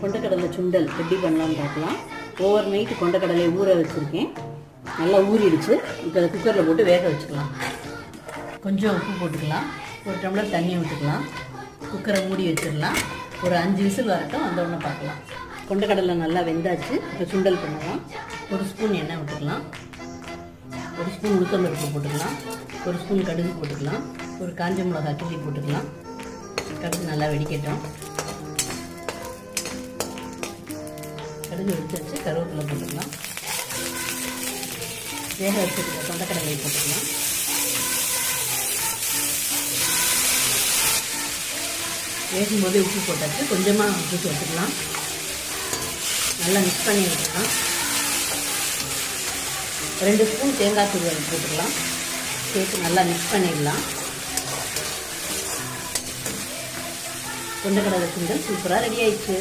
கொண்டக்கடலை சுண்டல் எப்படி பண்ணலான்னு பார்க்கலாம். ஓவர் நைட்டு கொண்டக்கடலை ஊற வச்சுருக்கேன். நல்லா ஊறிடுச்சு. இப்போ அதை குக்கரில் போட்டு வேக வச்சுக்கலாம். கொஞ்சம் உப்பு போட்டுக்கலாம். ஒரு டம்ளர் தண்ணி விட்டுக்கலாம். குக்கரை மூடி வச்சிடலாம். ஒரு 5 விசில் வரட்டும். அந்த ஒன்று பார்க்கலாம். கொண்டக்கடலை நல்லா வெந்தாச்சு. இப்போ சுண்டல் பண்ணலாம். ஒரு ஸ்பூன் எண்ணெய் விட்டுக்கலாம். ஒரு ஸ்பூன் உளுத்தம்பருப்பு போட்டுக்கலாம். ஒரு ஸ்பூன் கடுகு போட்டுக்கலாம். ஒரு காஞ்ச மிளகாய் கிள்ளி போட்டுக்கலாம். கடுகு நல்லா வெடிக்கட்டும். கடுகு வெடிச்சாச்சு. கருவேப்பிலை போட்டுக்கலாம். வேக வச்சுருக்க கொண்டக்கடலை போட்டுக்கலாம். வேகும்போது உப்பு போட்டாச்சு. கொஞ்சமாக உப்பு சேர்த்துக்கலாம். நல்லா மிக்ஸ் பண்ணி விட்டுக்கலாம். 2 ஸ்பூன் தேங்காய் துருவல் போட்டுக்கலாம். சேர்த்து நல்லா மிக்ஸ் பண்ணிடலாம். கொண்டக்கடலை சுண்டல் சூப்பராக ரெடி ஆயிடுச்சு.